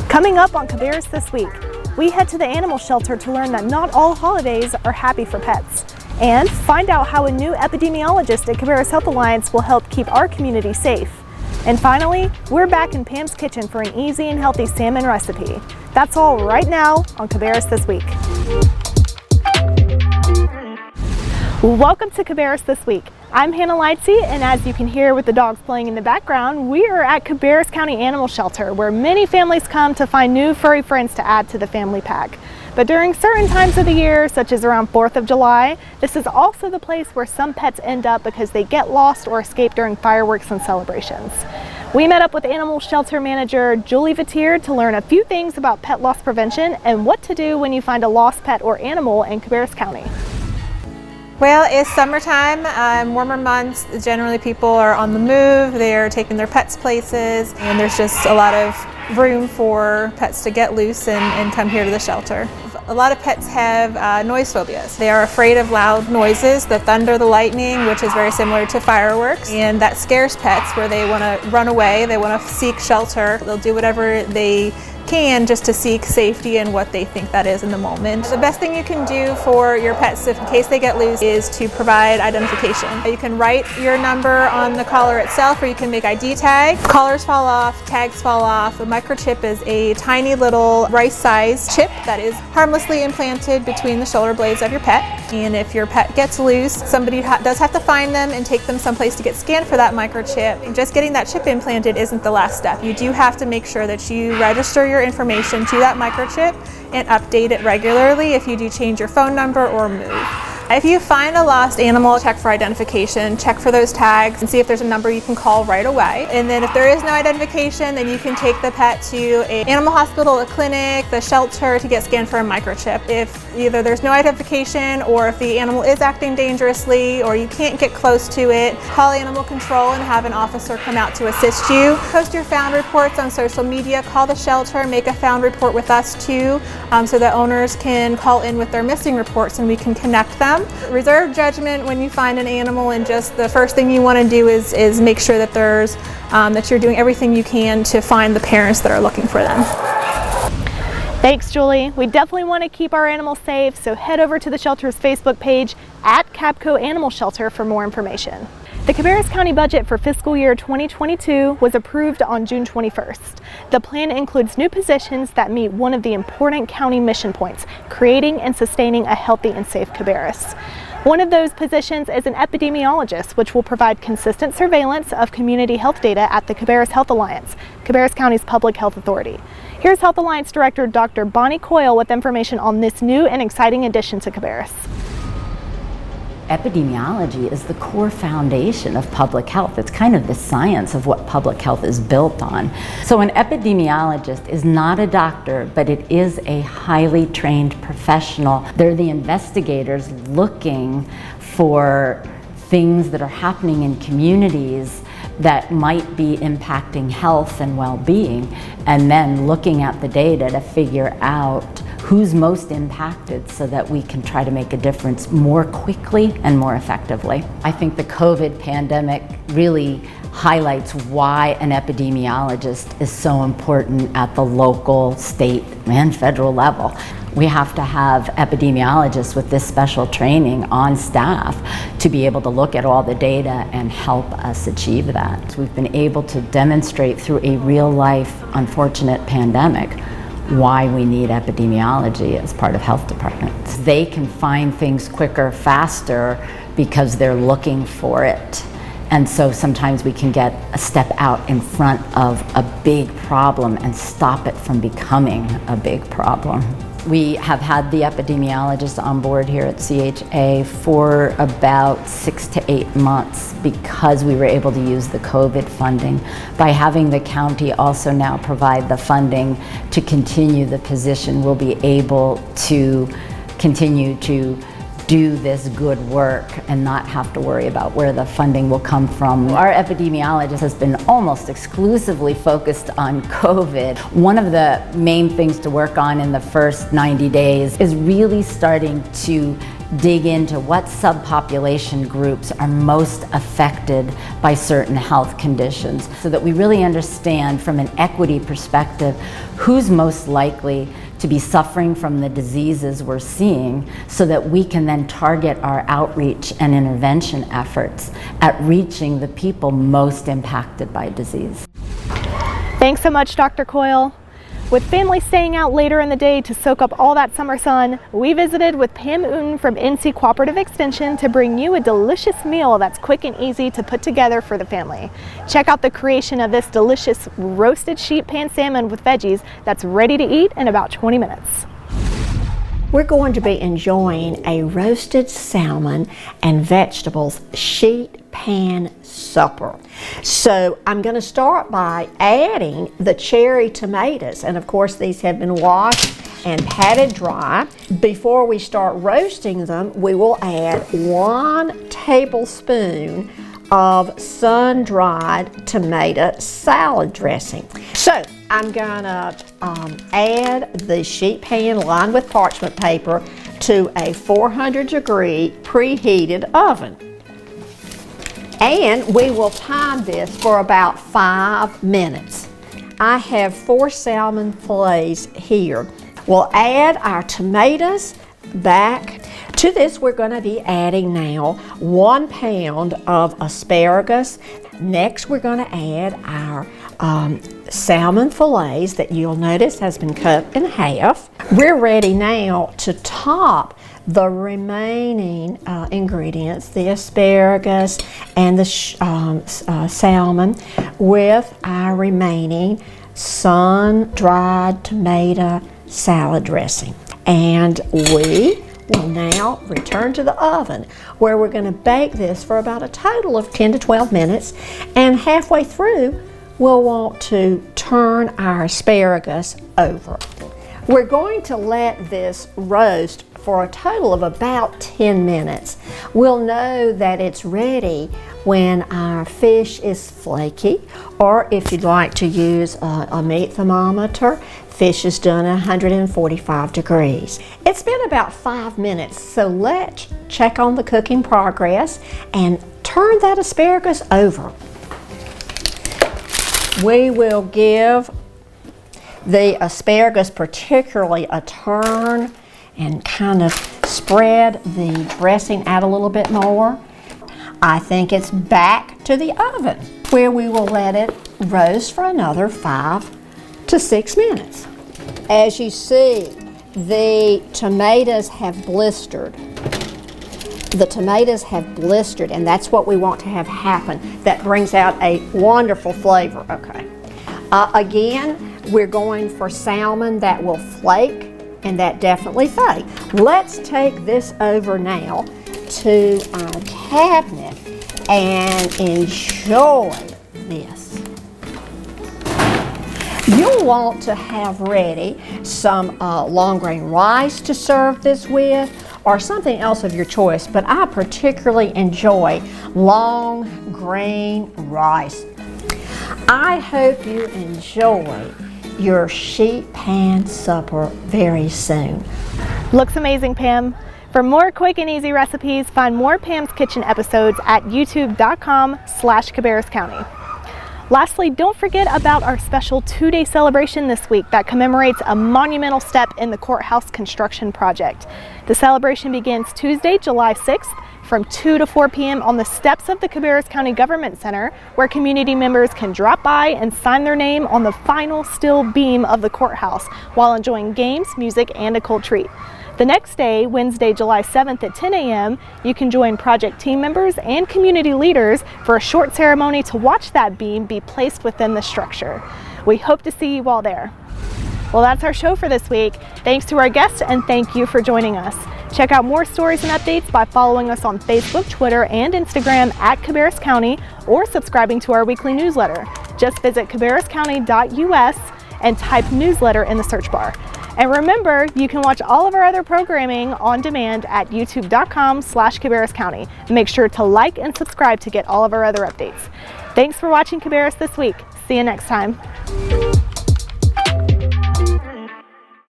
Coming up on Cabarrus this week, we head to the animal shelter to learn that not all holidays are happy for pets, and find out how a new epidemiologist at Cabarrus Health Alliance will help keep our community safe. And finally, we're back in Pam's kitchen for an easy and healthy salmon recipe. That's all right now on Cabarrus This Week. Welcome to Cabarrus This Week. I'm Hannah Lightsey, and as you can hear with the dogs playing in the background, we are at Cabarrus County Animal Shelter, where many families come to find new furry friends to add to the family pack. But during certain times of the year, such as around 4th of July, this is also the place where some pets end up because they get lost or escape during fireworks and celebrations. We met up with animal shelter manager Juli Vetere to learn a few things about pet loss prevention and what to do when you find a lost pet or animal in Cabarrus County. Well, it's summertime, warmer months. Generally people are on the move, they're taking their pets places, and there's just a lot of room for pets to get loose and come here to the shelter. A lot of pets have noise phobias. They are afraid of loud noises, the thunder, the lightning, which is very similar to fireworks, and that scares pets where they want to run away, they want to seek shelter. They'll do whatever they can just to seek safety and what they think that is in the moment. The best thing you can do for your pets in case they get loose is to provide identification. You can write your number on the collar itself, or you can make ID tags. Collars fall off, tags fall off. A microchip is a tiny little rice-sized chip that is harmlessly implanted between the shoulder blades of your pet. And if your pet gets loose, somebody does have to find them and take them someplace to get scanned for that microchip. And just getting that chip implanted isn't the last step. You do have to make sure that you register your information to that microchip and update it regularly if you do change your phone number or move. If you find a lost animal, check for identification, check for those tags, and see if there's a number you can call right away. And then if there is no identification, then you can take the pet to an animal hospital, a clinic, the shelter to get scanned for a microchip. If either there's no identification, or if the animal is acting dangerously, or you can't get close to it, call animal control and have an officer come out to assist you. Post your found reports on social media, call the shelter, make a found report with us too, so that owners can call in with their missing reports and we can connect them. Reserve judgment when you find an animal, and just the first thing you want to do is make sure that that you're doing everything you can to find the parents that are looking for them. Thanks, Julie. We definitely want to keep our animals safe, so head over to the shelter's Facebook page at Cabco Animal Shelter for more information. The Cabarrus County budget for fiscal year 2022 was approved on June 21st. The plan includes new positions that meet one of the important county mission points, creating and sustaining a healthy and safe Cabarrus. One of those positions is an epidemiologist, which will provide consistent surveillance of community health data at the Cabarrus Health Alliance, Cabarrus County's public health authority. Here's Health Alliance Director Dr. Bonnie Coyle with information on this new and exciting addition to Cabarrus. Epidemiology is the core foundation of public health. It's kind of the science of what public health is built on. So an epidemiologist is not a doctor, but it is a highly trained professional. They're the investigators looking for things that are happening in communities that might be impacting health and well-being, and then looking at the data to figure out who's most impacted so that we can try to make a difference more quickly and more effectively. I think the COVID pandemic really highlights why an epidemiologist is so important at the local, state, and federal level. We have to have epidemiologists with this special training on staff to be able to look at all the data and help us achieve that. We've been able to demonstrate through a real-life, unfortunate pandemic why we need epidemiology as part of health departments. They can find things quicker, faster, because they're looking for it. And so sometimes we can get a step out in front of a big problem and stop it from becoming a big problem. We have had the epidemiologist on board here at CHA for about 6 to 8 months because we were able to use the COVID funding. By having the county also now provide the funding to continue the position, we'll be able to continue to do this good work and not have to worry about where the funding will come from. Our epidemiologist has been almost exclusively focused on COVID. One of the main things to work on in the first 90 days is really starting to dig into what subpopulation groups are most affected by certain health conditions, so that we really understand from an equity perspective who's most likely to be suffering from the diseases we're seeing, so that we can then target our outreach and intervention efforts at reaching the people most impacted by disease. Thanks so much, Dr. Coyle. With families staying out later in the day to soak up all that summer sun, we visited with Pam Uten from NC Cooperative Extension to bring you a delicious meal that's quick and easy to put together for the family. Check out the creation of this delicious roasted sheet pan salmon with veggies that's ready to eat in about 20 minutes. We're going to be enjoying a roasted salmon and vegetables sheet pan supper. So I'm going to start by adding the cherry tomatoes, and of course these have been washed and patted dry. Before we start roasting them, we will add 1 tablespoon of sun-dried tomato salad dressing. So I'm gonna add the sheet pan lined with parchment paper to a 400-degree preheated oven. And we will time this for about 5 minutes. I have 4 salmon fillets here. We'll add our tomatoes back. To this, we're going to be adding now 1 pound of asparagus. Next, we're going to add our salmon fillets that you'll notice has been cut in half. We're ready now to top the remaining ingredients, the asparagus and the salmon, with our remaining sun-dried tomato salad dressing. And we will now return to the oven, where we're going to bake this for about a total of 10 to 12 minutes. And halfway through, we'll want to turn our asparagus over. We're going to let this roast for a total of about 10 minutes. We'll know that it's ready when our fish is flaky, or if you'd like to use a meat thermometer, fish is done at 145 degrees. It's been about 5 minutes, so let's check on the cooking progress and turn that asparagus over. We will give the asparagus particularly a turn and kind of spread the dressing out a little bit more. I think it's back to the oven, where we will let it roast for another 5 to 6 minutes. As you see, the tomatoes have blistered. The tomatoes have blistered, and that's what we want to have happen. That brings out a wonderful flavor. Okay. Again, we're going for salmon that will flake, and that definitely flake. Let's take this over now to our cabinet and enjoy this. You'll want to have ready some long grain rice to serve this with, or something else of your choice, but I particularly enjoy long grain rice. I hope you enjoy your sheet pan supper very soon. Looks amazing, Pam. For more quick and easy recipes, find more Pam's Kitchen episodes at youtube.com/Cabarrus County. Lastly, don't forget about our special 2-day celebration this week that commemorates a monumental step in the courthouse construction project. The celebration begins Tuesday, July 6th from 2 to 4 p.m. on the steps of the Cabarrus County Government Center, where community members can drop by and sign their name on the final steel beam of the courthouse while enjoying games, music, and a cold treat. The next day, Wednesday, July 7th at 10 a.m., you can join project team members and community leaders for a short ceremony to watch that beam be placed within the structure. We hope to see you all there. Well, that's our show for this week. Thanks to our guests, and thank you for joining us. Check out more stories and updates by following us on Facebook, Twitter, and Instagram at Cabarrus County, or subscribing to our weekly newsletter. Just visit cabarruscounty.us and type newsletter in the search bar. And remember, you can watch all of our other programming on demand at youtube.com/Cabarrus County. Make sure to like and subscribe to get all of our other updates. Thanks for watching Cabarrus this week. See you next time.